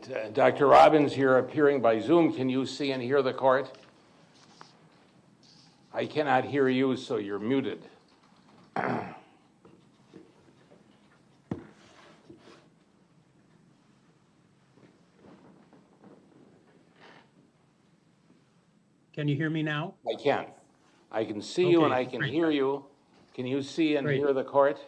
right, Dr. Robbins, you're appearing by Zoom. Can you see and hear the court? I cannot hear you, so you're muted. Can you hear me now? I can. I can see you and I can hear you. Can you see and hear the court?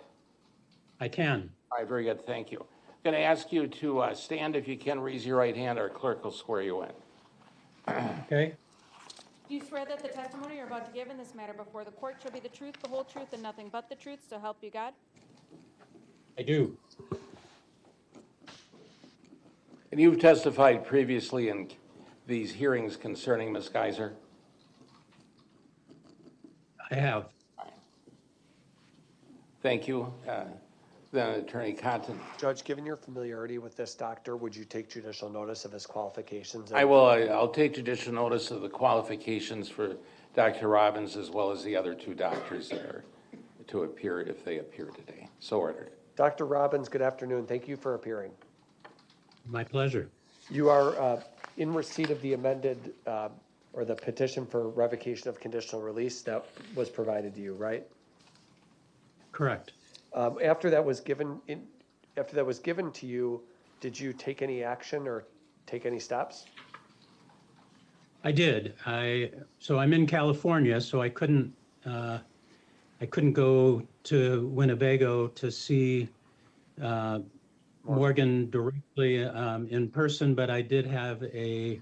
I can. All right, very good, thank you. I'm going to ask you to stand if you can, raise your right hand, our clerk will swear you in. Okay. Do you swear that the testimony you're about to give in this matter before the court shall be the truth, the whole truth, and nothing but the truth, so help you God? I do. And you've testified previously in these hearings concerning Ms. Geyser? I have. Thank you. Then Attorney Content. Judge, given your familiarity with this doctor, would you take judicial notice of his qualifications? I will. I'll take judicial notice of the qualifications for Dr. Robbins as well as the other two doctors that are to appear if they appear today. So ordered. Dr. Robbins, good afternoon. Thank you for appearing. My pleasure. You are in receipt of the amended or the petition for revocation of conditional release that was provided to you, right? Correct. After that was given to you, did you take any action or take any steps? I did. So I'm in California, so I couldn't go to Winnebago to see Morgan directly in person, but I did have a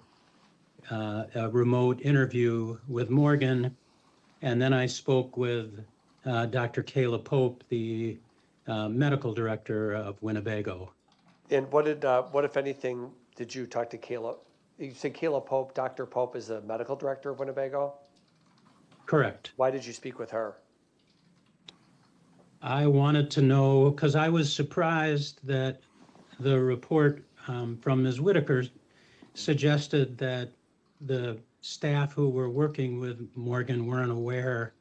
remote interview with Morgan, and then I spoke with Dr. Kayla Pope, the medical director of Winnebago. And what if anything, did you talk to Kayla? You said Kayla Pope, Dr. Pope is the medical director of Winnebago? Correct. Why did you speak with her? I wanted to know, because I was surprised that the report from Ms. Whitaker suggested that the staff who were working with Morgan weren't aware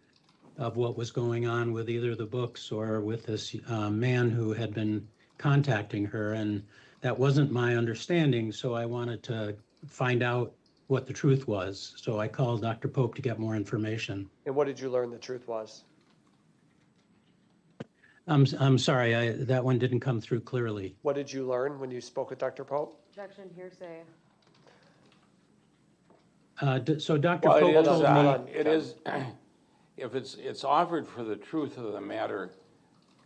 of what was going on with either the books or with this man who had been contacting her. And that wasn't my understanding, so I wanted to find out what the truth was. So I called Dr. Pope to get more information. And what did you learn the truth was? I'm sorry, that one didn't come through clearly. What did you learn when you spoke with Dr. Pope? Objection, hearsay. So Dr. Well, Pope told me, it is, if it's offered for the truth of the matter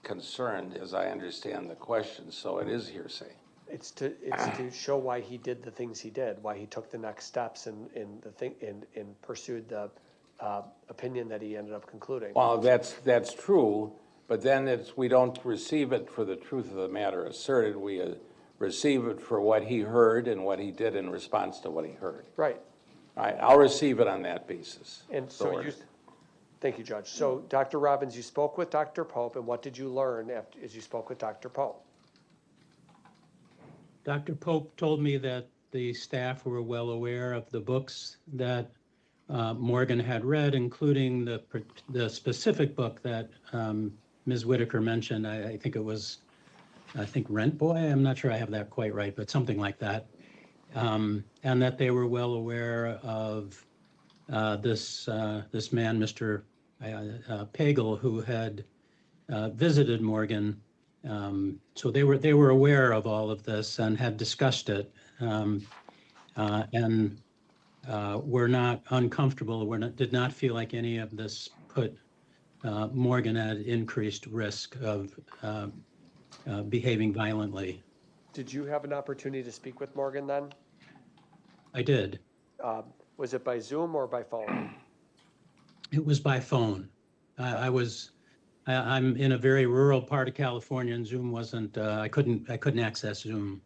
concerned, as I understand the question, so it is hearsay. It's to show why he did the things he did, why he took the next steps and pursued the opinion that he ended up concluding. Well, that's true, but then we don't receive it for the truth of the matter asserted. We receive it for what he heard and what he did in response to what he heard. Right. All right, I'll receive it on that basis. And so thank you, Judge. So Dr. Robbins, you spoke with Dr. Pope, and what did you learn as you spoke with Dr. Pope? Dr. Pope told me that the staff were well aware of the books that Morgan had read, including the specific book that Ms. Whitaker mentioned. I think it was, Rent Boy. I'm not sure I have that quite right, but something like that. And that they were well aware of this man, Mr. Pagel, who had visited Morgan. So they were aware of all of this and had discussed it, and were not uncomfortable. Did not feel like any of this put Morgan at increased risk of behaving violently. Did you have an opportunity to speak with Morgan then? I did. Was it by Zoom or by phone? It was by phone. I'm in a very rural part of California, and Zoom wasn't. I couldn't access Zoom.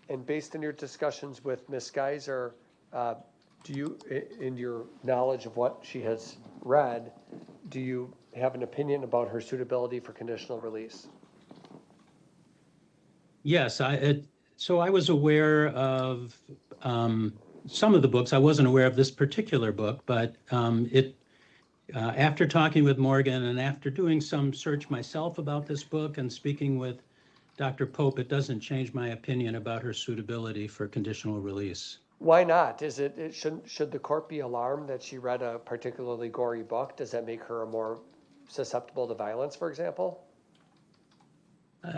And based on your discussions with Ms. Geyser, do you, in your knowledge of what she has read, do you have an opinion about her suitability for conditional release? Yes, so I was aware of some of the books. I wasn't aware of this particular book, but after talking with Morgan and after doing some search myself about this book and speaking with Dr. Pope, it doesn't change my opinion about her suitability for conditional release. Why not? Should the court be alarmed that she read a particularly gory book? Does that make her more susceptible to violence, for example?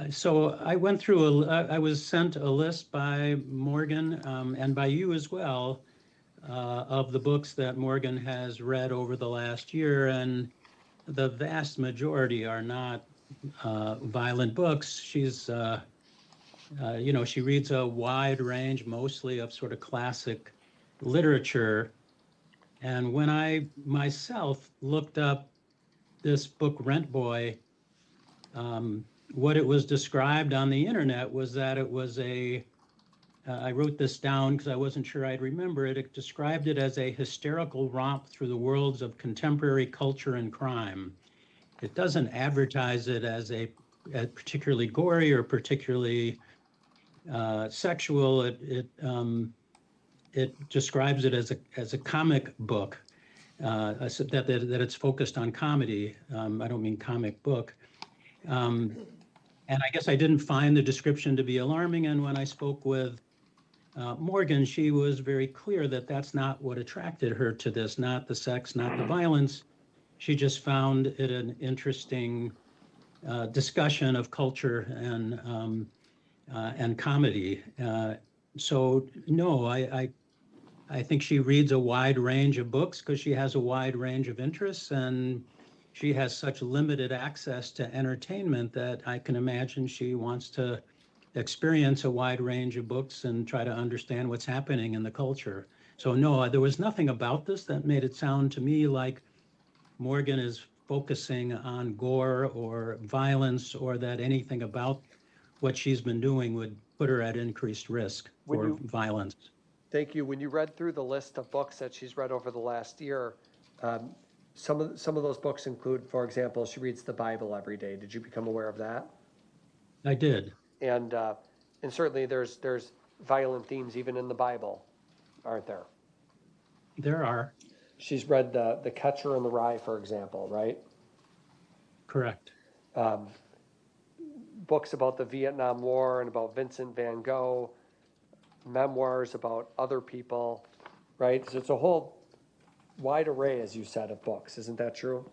So I went through, I was sent a list by Morgan and by you as well of the books that Morgan has read over the last year, and the vast majority are not violent books. She's, she reads a wide range, mostly of sort of classic literature. And when I myself looked up this book, Rent Boy, what it was described on the internet was that it was I wrote this down because I wasn't sure I'd remember it. It described it as a hysterical romp through the worlds of contemporary culture and crime. It doesn't advertise it as a particularly gory or particularly sexual. It describes it as a comic book, that it's focused on comedy. I don't mean comic book. And I guess I didn't find the description to be alarming. And when I spoke with Morgan, she was very clear that that's not what attracted her to this, not the sex, not the violence. She just found it an interesting discussion of culture and comedy. So no, I think she reads a wide range of books because she has a wide range of interests, and she has such limited access to entertainment that I can imagine she wants to experience a wide range of books and try to understand what's happening in the culture. So no, there was nothing about this that made it sound to me like Morgan is focusing on gore or violence, or that anything about what she's been doing would put her at increased risk for violence. Thank you. When you read through the list of books that she's read over the last year, some of those books include, for example, she reads the Bible every day. Did you become aware of that? I did. And certainly there's violent themes even in the Bible, aren't there? There are. She's read the Catcher in the Rye, for example, right? Correct. Books about the Vietnam War and about Vincent van Gogh, memoirs about other people, right? So it's a whole wide array, as you said, of books. Isn't that true?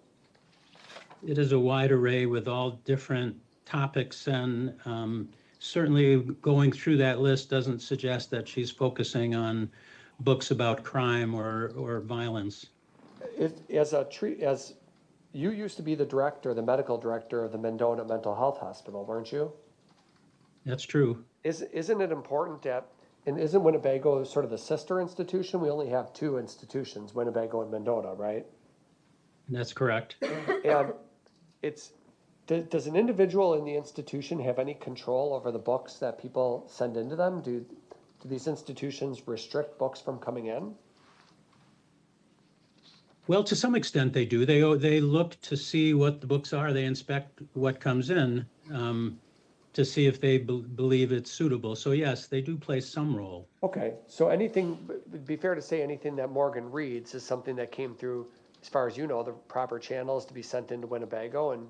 It is a wide array with all different topics, and certainly going through that list doesn't suggest that she's focusing on books about crime or violence. As you used to be the medical director of the Mendota Mental Health Hospital, weren't you? That's true. Isn't it important that, and isn't Winnebago sort of the sister institution? We only have two institutions, Winnebago and Mendota, right? That's correct. And does an individual in the institution have any control over the books that people send into them? Do these institutions restrict books from coming in? Well, to some extent they do. They look to see what the books are. They inspect what comes in to see if they believe it's suitable. So yes, they do play some role. Okay, so it'd be fair to say anything that Morgan reads is something that came through, as far as you know, the proper channels to be sent into Winnebago, and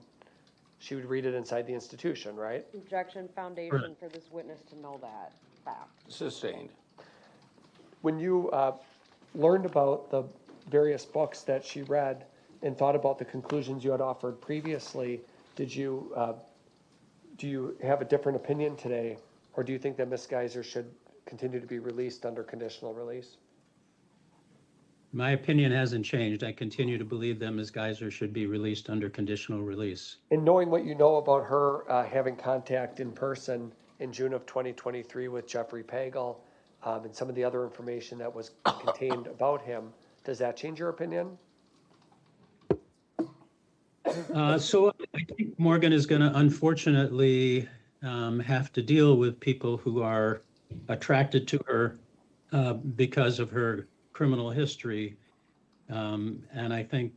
she would read it inside the institution, right? Objection, foundation for this witness to know that fact. Sustained. When you learned about the various books that she read and thought about the conclusions you had offered previously, do you have a different opinion today, or do you think that Ms. Geyser should continue to be released under conditional release? My opinion hasn't changed. I continue to believe that Ms. Geyser should be released under conditional release. And knowing what you know about her having contact in person in June of 2023 with Jeffrey Pagel, and some of the other information that was contained about him, does that change your opinion? So I think Morgan is going to unfortunately have to deal with people who are attracted to her because of her criminal history. And I think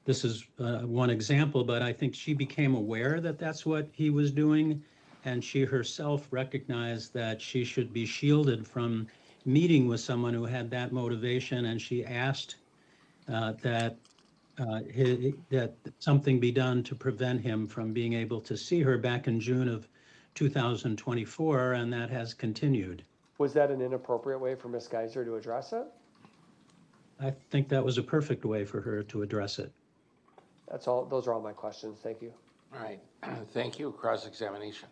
this is one example, but I think she became aware that that's what he was doing, and she herself recognized that she should be shielded from meeting with someone who had that motivation, and she asked that that something be done to prevent him from being able to see her back in June of 2024, and that has continued. Was that an inappropriate way for Ms. Geyser to address it? I think that was a perfect way for her to address it. That's all, those are all my questions. Thank you. All right, thank you. Cross-examination.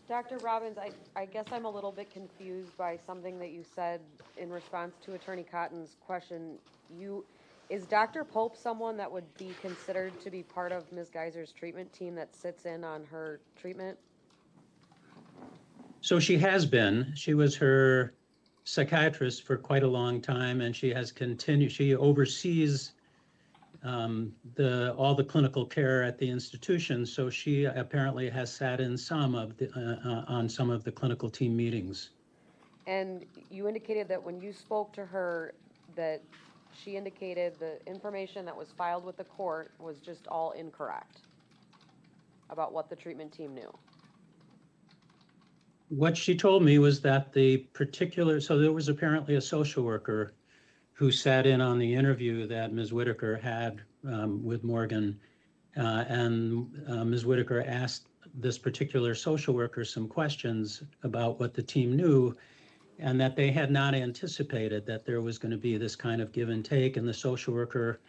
Dr. Robbins, I guess I'm a little bit confused by something that you said in response to Attorney Cotton's question. Is Dr. Pope someone that would be considered to be part of Ms. Geyser's treatment team that sits in on her treatment? So she has been. She was her psychiatrist for quite a long time, and she has continued. She oversees all the clinical care at the institution. So she apparently has sat in on some of the clinical team meetings. And you indicated that when you spoke to her, that she indicated the information that was filed with the court was just all incorrect about what the treatment team knew. What she told me was that so there was apparently a social worker who sat in on the interview that Ms. Whitaker had with Morgan. And Ms. Whitaker asked this particular social worker some questions about what the team knew, and that they had not anticipated that there was going to be this kind of give and take. And the social worker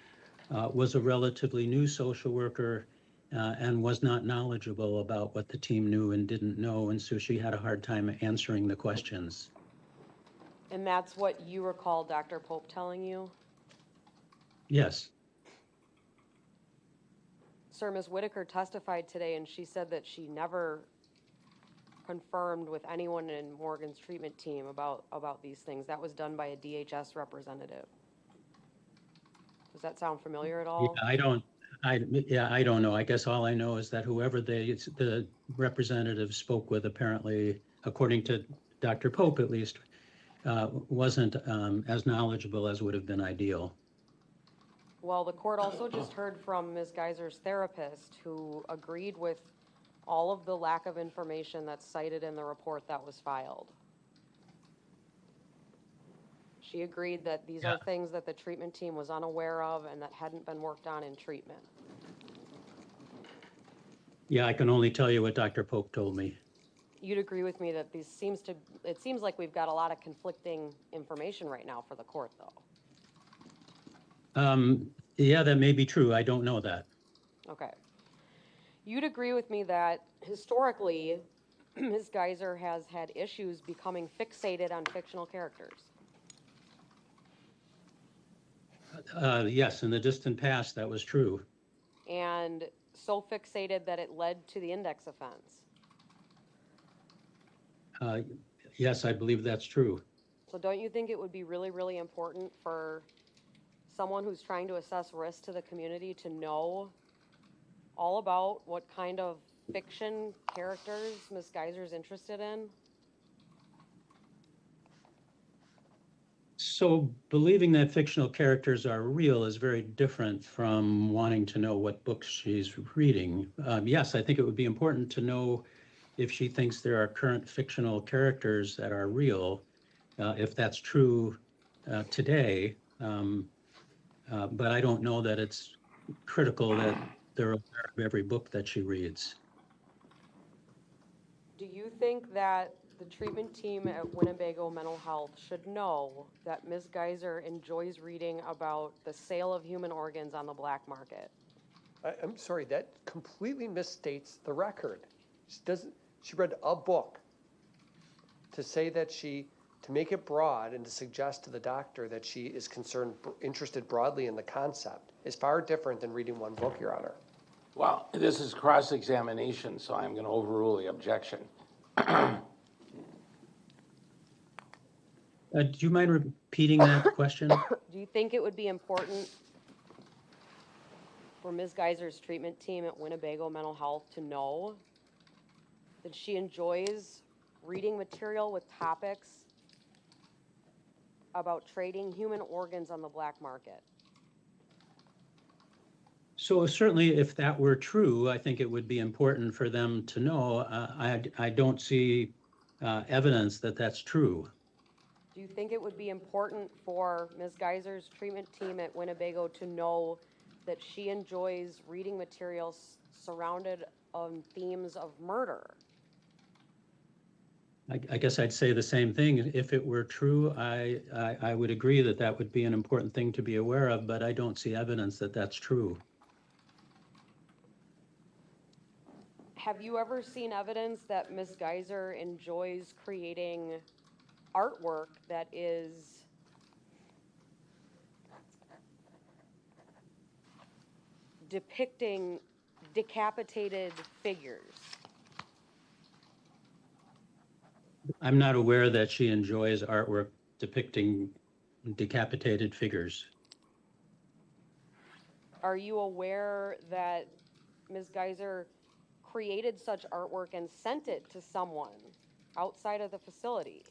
was a relatively new social worker and was not knowledgeable about what the team knew and didn't know. And so she had a hard time answering the questions. And that's what you recall Dr. Pope telling you? Yes. Sir, Ms. Whitaker testified today, and she said that she never confirmed with anyone in Morgan's treatment team about these things. That was done by a DHS representative. Does that sound familiar at all? Yeah, I don't know. I guess all I know is that whoever the representative spoke with, apparently, according to Dr. Pope at least, wasn't as knowledgeable as would have been ideal. Well, the court also just heard from Ms. Geyser's therapist, who agreed with all of the lack of information that's cited in the report that was filed. She agreed that these are things that the treatment team was unaware of and that hadn't been worked on in treatment. Yeah, I can only tell you what Dr. Pope told me. You'd agree with me that it seems like we've got a lot of conflicting information right now for the court, though. Yeah, that may be true. I don't know that. Okay. You'd agree with me that historically, Ms. Geyser has had issues becoming fixated on fictional characters. Yes, in the distant past, that was true. And so fixated that it led to the index offense. Yes, I believe that's true. So don't you think it would be really, really important for someone who's trying to assess risk to the community to know all about what kind of fiction characters Ms. Geyser's interested in? So believing that fictional characters are real is very different from wanting to know what books she's reading. Yes, I think it would be important to know if she thinks there are current fictional characters that are real, if that's true today. But I don't know that it's critical that they're aware of every book that she reads. Do you think that the treatment team at Winnebago Mental Health should know that Ms. Geyser enjoys reading about the sale of human organs on the black market? I'm sorry, that completely misstates the record. She read a book. To say that to make it broad and to suggest to the doctor that she is interested broadly in the concept is far different than reading one book, Your Honor. Well, this is cross-examination, so I'm going to overrule the objection. Do you mind repeating that question? Do you think it would be important for Ms. Geyser's treatment team at Winnebago Mental Health to know that she enjoys reading material with topics about trading human organs on the black market? So certainly if that were true, I think it would be important for them to know. I don't see evidence that that's true. Do you think it would be important for Ms. Geyser's treatment team at Winnebago to know that she enjoys reading materials surrounded on themes of murder? I guess I'd say the same thing. If it were true, I would agree that that would be an important thing to be aware of, but I don't see evidence that that's true. Have you ever seen evidence that Ms. Geyser enjoys creating artwork that is depicting decapitated figures? I'm not aware that she enjoys artwork depicting decapitated figures. Are you aware that Ms. Geyser created such artwork and sent it to someone outside of the facility?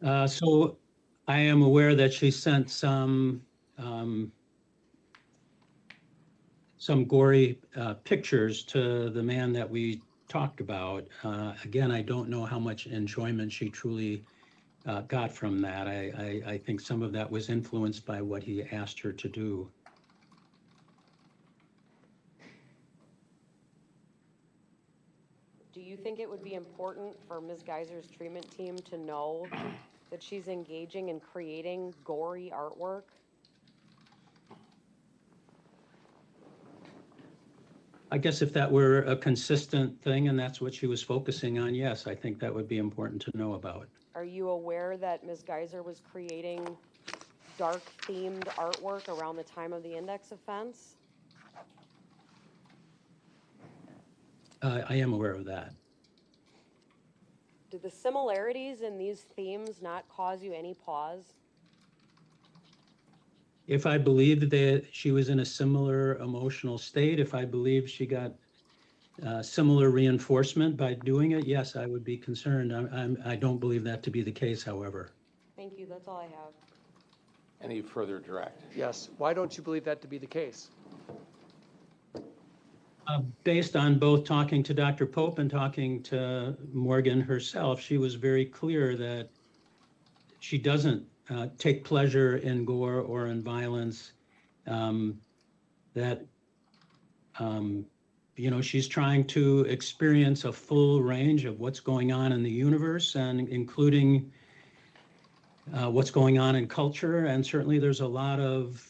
So I am aware that she sent some gory pictures to the man that we talked about. Again, I don't know how much enjoyment she truly got from that. I think some of that was influenced by what he asked her to do. Do you think it would be important for Ms. Geyser's treatment team to know that she's engaging in creating gory artwork? I guess if that were a consistent thing and that's what she was focusing on, yes, I think that would be important to know about. Are you aware that Ms. Geyser was creating dark themed artwork around the time of the index offense? I am aware of that. Do the similarities in these themes not cause you any pause? If I believed that she was in a similar emotional state, if I believed she got similar reinforcement by doing it, yes, I would be concerned. I don't believe that to be the case, however. Thank you, that's all I have. Any further direct? Yes. Why don't you believe that to be the case? Based on both talking to Dr. Pope and talking to Morgan herself, she was very clear that she doesn't take pleasure in gore or in violence, that she's trying to experience a full range of what's going on in the universe, and including what's going on in culture. And certainly there's a lot of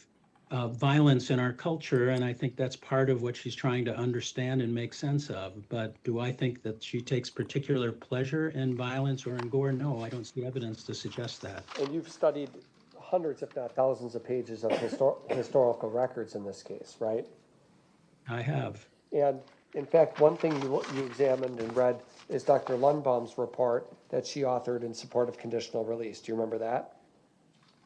violence in our culture, and I think that's part of what she's trying to understand and make sense of. But do I think that she takes particular pleasure in violence or in gore? No, I don't see evidence to suggest that. And you've studied hundreds, if not thousands, of pages of historical records in this case, right? I have. And in fact, one thing you examined and read is Dr. Lundbaum's report that she authored in support of conditional release. Do you remember that?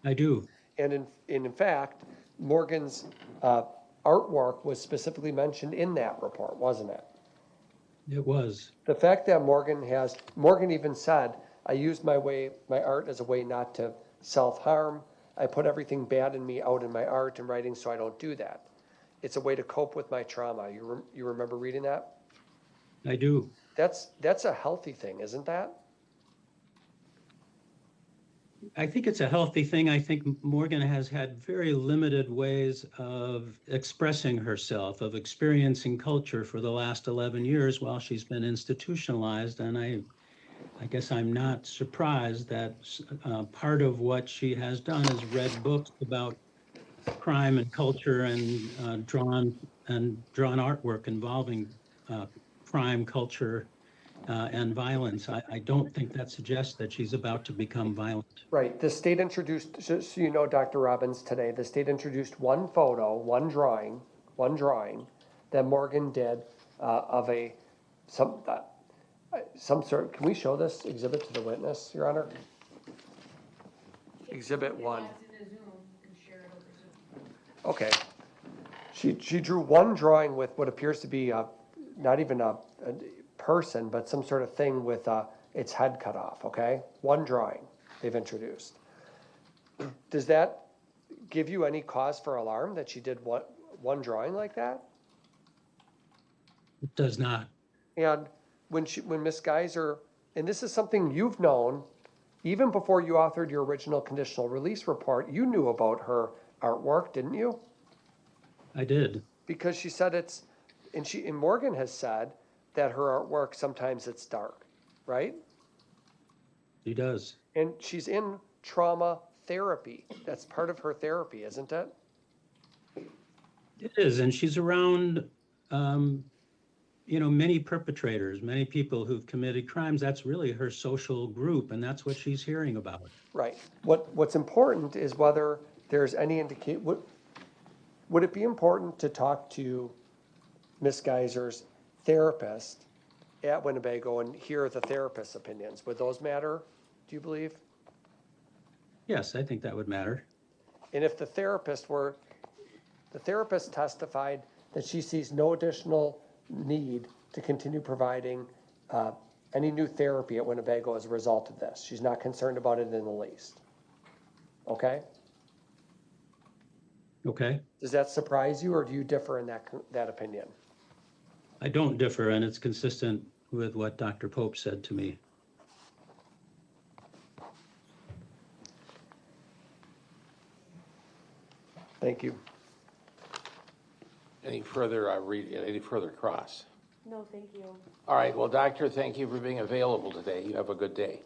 I do. And in fact, Morgan's artwork was specifically mentioned in that report, wasn't it? It was. The fact that Morgan even said, I use my art as a way not to self-harm. I put everything bad in me out in my art and writing so I don't do that. It's a way to cope with my trauma. You remember reading that? I do. That's a healthy thing, isn't that? I think it's a healthy thing. I think Morgan has had very limited ways of expressing herself, of experiencing culture for the last 11 years while she's been institutionalized. And I guess I'm not surprised that part of what she has done is read books about crime and culture and drawn artwork involving crime, culture, and violence. I don't think that suggests that she's about to become violent. Right. The state introduced, so you know, Dr. Robbins, today, the state introduced one photo, one drawing that Morgan did of some sort. Can we show this exhibit to the witness, Your Honor? Exhibit 1. Okay. She drew one drawing with what appears to be not even a person, but some sort of thing with its head cut off, okay? One drawing they've introduced. Does that give you any cause for alarm that she did one drawing like that? It does not. And when Ms. Geyser and this is something you've known, even before you authored your original conditional release report, you knew about her artwork, didn't you? I did. Because she said and Morgan has said that her artwork, sometimes it's dark, right? She does. And she's in trauma therapy. That's part of her therapy, isn't it? It is, and she's around, many perpetrators, many people who've committed crimes. That's really her social group, and that's what she's hearing about. Right. What's important is whether there's any would it be important to talk to Ms. Geyser's therapist at Winnebago and hear the therapist's opinions? Would those matter, do you believe? Yes, I think that would matter. And if the therapist testified that she sees no additional need to continue providing any new therapy at Winnebago as a result of this. She's not concerned about it in the least. Okay? Okay. Does that surprise you, or do you differ in that opinion? I don't differ, and it's consistent with what Dr. Pope said to me. Thank you. Any further cross? No, thank you. All right, well, doctor, thank you for being available today. You have a good day.